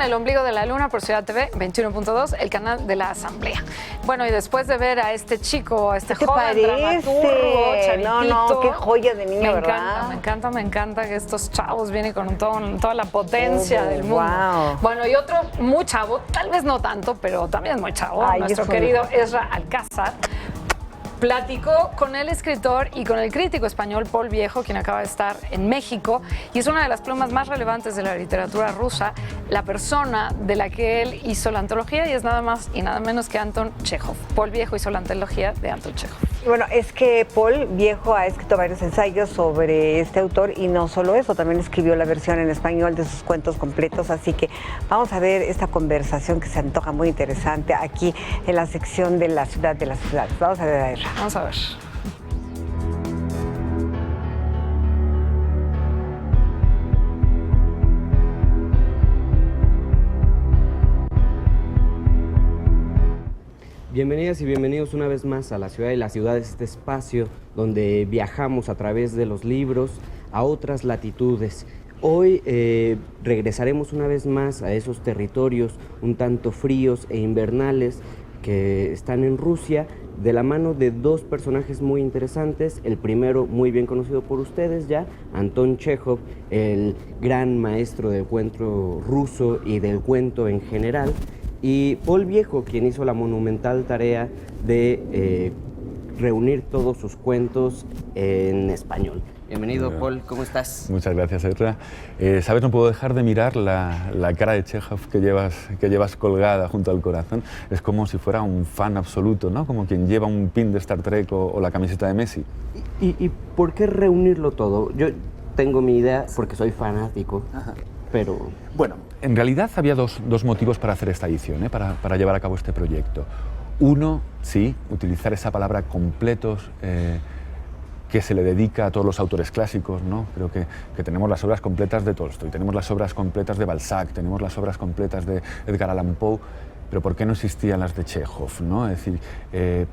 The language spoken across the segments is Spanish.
en el ombligo de la luna por Ciudad TV 21.2, el canal de la Asamblea. Bueno, y después de ver a este chico, a este joven dramaturgo, chavitito, no, qué joya de niño, ¿verdad? Me encanta que estos chavos vienen con toda la potencia del mundo. Wow. Bueno, y otro muy chavo, tal vez no tanto, pero también muy chavo, nuestro querido Ezra Alcázar. Platicó con el escritor y con el crítico español Paul Viejo, quien acaba de estar en México, y es una de las plumas más relevantes de la literatura rusa, la persona de la que él hizo la antología, y es nada más y nada menos que Anton Chekhov. Paul Viejo hizo la antología de Anton Chekhov. Bueno, es que Paul Viejo ha escrito varios ensayos sobre este autor, y no solo eso, también escribió la versión en español de sus cuentos completos, así que vamos a ver esta conversación que se antoja muy interesante aquí en la sección de la ciudad de las ciudades. Vamos a ver. Vamos a ver. Bienvenidas y bienvenidos una vez más a La Ciudad de las Ciudades, este espacio donde viajamos a través de los libros a otras latitudes. Hoy regresaremos una vez más a esos territorios un tanto fríos e invernales que están en Rusia, de la mano de dos personajes muy interesantes. El primero, muy bien conocido por ustedes ya, Anton Chekhov, el gran maestro del cuento ruso y del cuento en general, y Paul Viejo, quien hizo la monumental tarea de reunir todos sus cuentos en español. Bienvenido, Paul, ¿cómo estás? Muchas gracias, Ezra. Sabes, no puedo dejar de mirar la cara de Chekhov que llevas colgada junto al corazón. Es como si fuera un fan absoluto, ¿no? Como quien lleva un pin de Star Trek o la camiseta de Messi. ¿Y por qué reunirlo todo? Yo tengo mi idea porque soy fanático, pero... Bueno, en realidad había dos motivos para hacer esta edición, para llevar a cabo este proyecto. Uno, sí, utilizar esa palabra completos, que se le dedica a todos los autores clásicos, ¿no? Creo que tenemos las obras completas de Tolstoy, tenemos las obras completas de Balzac, tenemos las obras completas de Edgar Allan Poe, pero ¿por qué no existían las de Chekhov, ¿no? Es decir,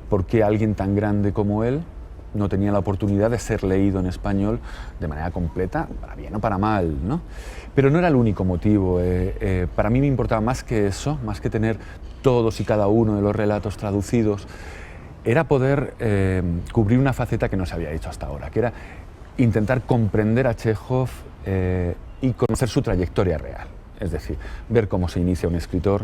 ¿por qué alguien tan grande como él no tenía la oportunidad de ser leído en español de manera completa, para bien o para mal, ¿no? Pero no era el único motivo. Para mí me importaba más que eso, más que tener todos y cada uno de los relatos traducidos, era poder cubrir una faceta que no se había hecho hasta ahora, que era intentar comprender a Chekhov y conocer su trayectoria real. Es decir, ver cómo se inicia un escritor,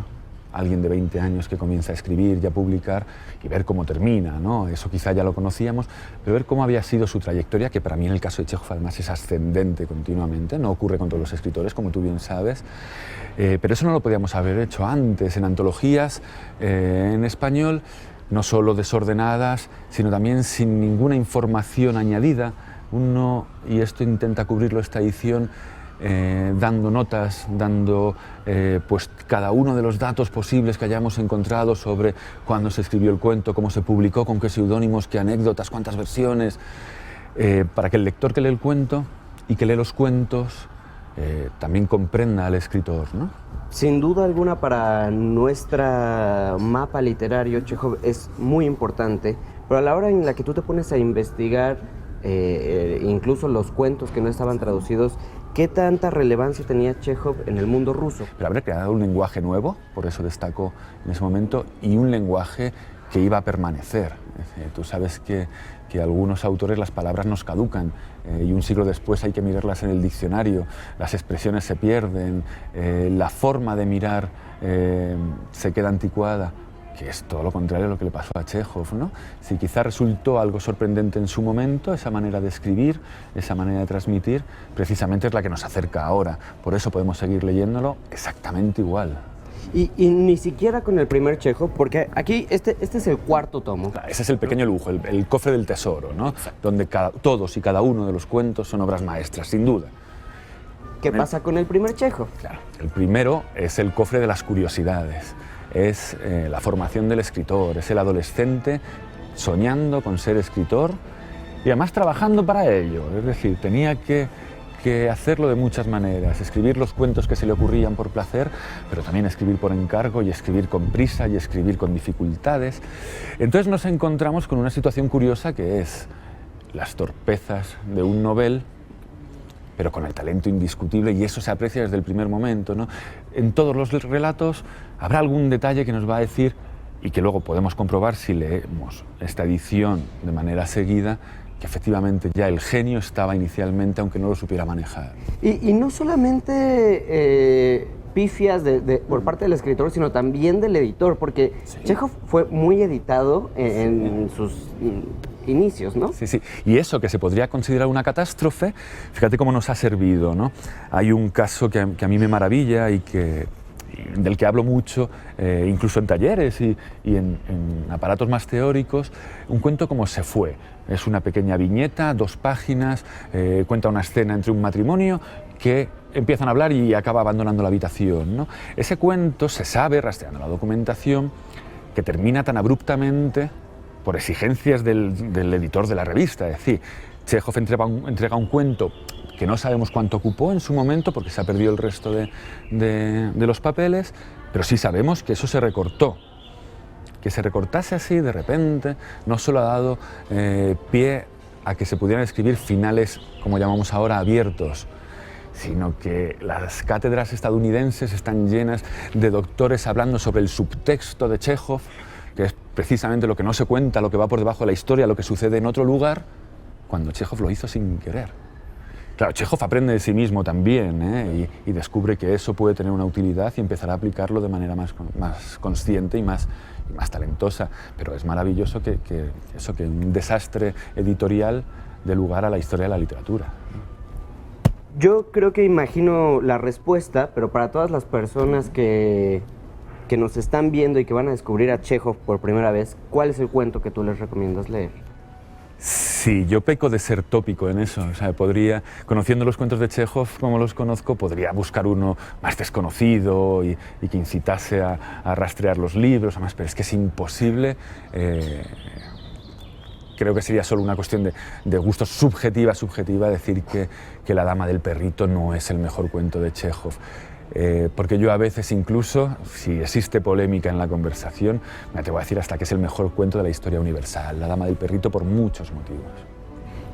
alguien de 20 años que comienza a escribir y a publicar, y ver cómo termina, ¿no? Eso quizá ya lo conocíamos, pero ver cómo había sido su trayectoria, que para mí en el caso de Chekhov además es ascendente continuamente, no ocurre con todos los escritores, como tú bien sabes, pero eso no lo podíamos haber hecho antes, en antologías, en español, no solo desordenadas, sino también sin ninguna información añadida. Uno, y esto intenta cubrirlo esta edición, dando notas, dando pues cada uno de los datos posibles que hayamos encontrado sobre cuándo se escribió el cuento, cómo se publicó, con qué seudónimos, qué anécdotas, cuántas versiones, para que el lector que lee el cuento y que lee los cuentos también comprenda al escritor, ¿no? Sin duda alguna, para nuestro mapa literario, Chekhov es muy importante, pero a la hora en la que tú te pones a investigar incluso los cuentos que no estaban traducidos, ¿qué tanta relevancia tenía Chekhov en el mundo ruso? Pero habrá creado un lenguaje nuevo, por eso destacó en ese momento, y un lenguaje que iba a permanecer. Tú sabes que algunos autores las palabras nos caducan y un siglo después hay que mirarlas en el diccionario, las expresiones se pierden, la forma de mirar se queda anticuada, que es todo lo contrario a lo que le pasó a Chekhov, ¿no? Si quizá resultó algo sorprendente en su momento, esa manera de escribir, esa manera de transmitir, precisamente es la que nos acerca ahora, por eso podemos seguir leyéndolo exactamente igual. Y ni siquiera con el primer Chekhov, porque aquí este es el cuarto tomo. Ese es el pequeño lujo, el cofre del tesoro, ¿no? Donde todos y cada uno de los cuentos son obras maestras, sin duda. ¿Qué pasa con el primer Chekhov? Claro, el primero es el cofre de las curiosidades, es la formación del escritor, es el adolescente soñando con ser escritor y además trabajando para ello, es decir, tenía que hacerlo de muchas maneras, escribir los cuentos que se le ocurrían por placer, pero también escribir por encargo y escribir con prisa y escribir con dificultades. Entonces nos encontramos con una situación curiosa que es las torpezas de un novel pero con el talento indiscutible, y eso se aprecia desde el primer momento, ¿no? En todos los relatos habrá algún detalle que nos va a decir, y que luego podemos comprobar si leemos esta edición de manera seguida, que efectivamente ya el genio estaba inicialmente, aunque no lo supiera manejar. Y no solamente pifias por parte del escritor, sino también del editor, porque sí. Chekhov fue muy editado en sus inicios, ¿no? Sí, sí. Y eso que se podría considerar una catástrofe, fíjate cómo nos ha servido, ¿no? Hay un caso que a mí me maravilla y del que hablo mucho, incluso en talleres y en aparatos más teóricos, un cuento como Se fue. Es una pequeña viñeta, 2 páginas, cuenta una escena entre un matrimonio que empiezan a hablar y acaba abandonando la habitación, ¿no? Ese cuento se sabe, rastreando la documentación, que termina tan abruptamente por exigencias del editor de la revista. Es decir, Chekhov entrega un cuento que no sabemos cuánto ocupó en su momento porque se ha perdido el resto de los papeles, pero sí sabemos que eso se recortó. Que se recortase así de repente no solo ha dado pie a que se pudieran escribir finales, como llamamos ahora, abiertos, sino que las cátedras estadounidenses están llenas de doctores hablando sobre el subtexto de Chekhov, que es precisamente lo que no se cuenta, lo que va por debajo de la historia, lo que sucede en otro lugar, cuando Chekhov lo hizo sin querer. Claro, Chekhov aprende de sí mismo también, y descubre que eso puede tener una utilidad y empezará a aplicarlo de manera más consciente y más talentosa. Pero es maravilloso que un desastre editorial dé lugar a la historia de la literatura. Yo creo que imagino la respuesta, pero para todas las personas que nos están viendo y que van a descubrir a Chekhov por primera vez, ¿cuál es el cuento que tú les recomiendas leer? Sí, yo peco de ser tópico en eso. O sea, conociendo los cuentos de Chekhov como los conozco, podría buscar uno más desconocido y que incitase a rastrear los libros, además, pero es que es imposible. Creo que sería solo una cuestión de gusto subjetiva decir que La dama del perrito no es el mejor cuento de Chekhov. Porque yo a veces incluso, si existe polémica en la conversación, me atrevo a decir hasta que es el mejor cuento de la historia universal, La dama del perrito, por muchos motivos.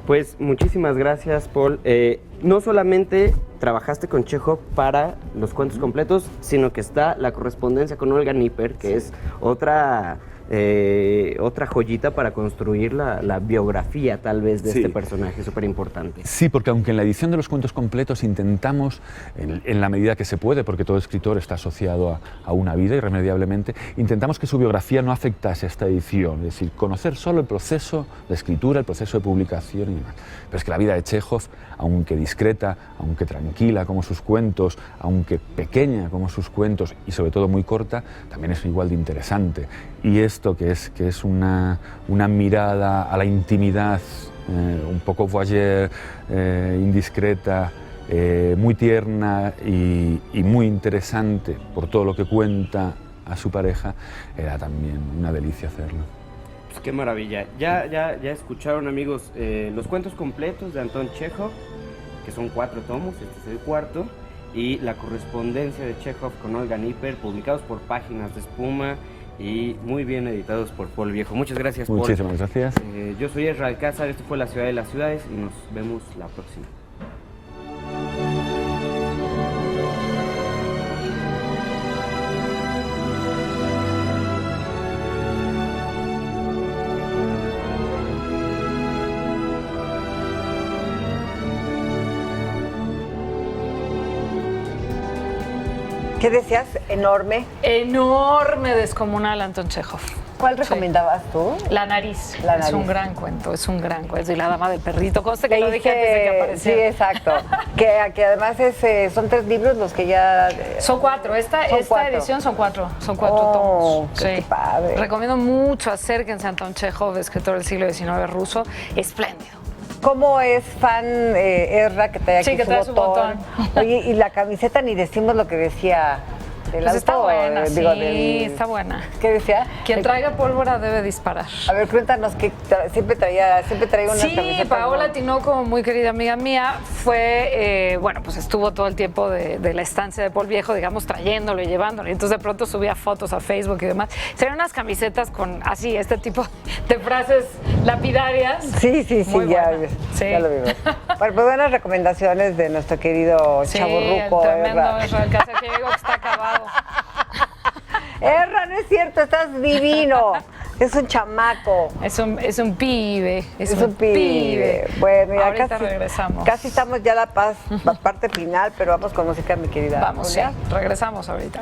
Pues muchísimas gracias, Paul. No solamente trabajaste con Chekhov para los cuentos completos, sino que está la correspondencia con Olga Nipper, que es otra joyita para construir la biografía, tal vez, de este personaje súper importante. Sí, porque aunque en la edición de los cuentos completos intentamos, en la medida que se puede, porque todo escritor está asociado a una vida irremediablemente, intentamos que su biografía no afectase a esta edición, es decir, conocer solo el proceso de escritura, el proceso de publicación y demás. Pero es que la vida de Chekhov, aunque discreta, aunque tranquila como sus cuentos, aunque pequeña como sus cuentos y sobre todo muy corta, también es igual de interesante. Y esto que es una mirada a la intimidad, un poco voyeur, indiscreta, muy tierna y muy interesante por todo lo que cuenta a su pareja, era también una delicia hacerlo. Pues qué maravilla. Ya escucharon, amigos, los cuentos completos de Anton Chekhov, que son 4 tomos, este es el 4, y la correspondencia de Chekhov con Olga Nipper, publicados por Páginas de Espuma y muy bien editados por Paul Viejo. Muchas gracias, Paul. Muchísimas gracias. Yo soy Ezra Alcázar, esto fue La Ciudad de las Ciudades y nos vemos la próxima. ¿Qué decías? ¿Enorme? Enorme, descomunal, Anton Chekhov. ¿Cuál recomendabas tú? La nariz. La nariz. Es un gran cuento, es un gran cuento. Y La dama del perrito, conste que lo dije antes de que apareciera. Sí, exacto. que además son 3 libros los que ya... Son 4. Esta edición son 4. Son 4 tomos. Qué padre. Recomiendo mucho, acérquense a Anton Chekhov, escritor del siglo XIX ruso. Espléndido. ¿Cómo es fan Ezra que trae aquí que trae su botón? Oye, y la camiseta, ni decimos lo que decía del Pues está auto, buena, digo, sí, está buena. ¿Qué decía? Quien traiga pólvora debe disparar. A ver, cuéntanos que siempre traía unas Sí, camisetas. Paola Tinoco, muy querida amiga mía, fue, bueno, pues estuvo todo el tiempo de la estancia de Paul Viejo, digamos, trayéndolo y llevándolo. Y entonces de pronto subía fotos a Facebook y demás. Serían unas camisetas con así, este tipo de frases lapidarias. Sí, Muy ya lo vimos. Bueno, pues buenas recomendaciones de nuestro querido chavorruco. el tremendo Erra. Ezra Alcázar, que digo que está acabado. Erra, no es cierto, estás divino. Es un chamaco. Es un pibe. Es un pibe. Bueno, ya ahorita regresamos. Casi estamos ya la parte final, pero vamos con música, mi querida. Vamos, Julia. sí, regresamos ahorita.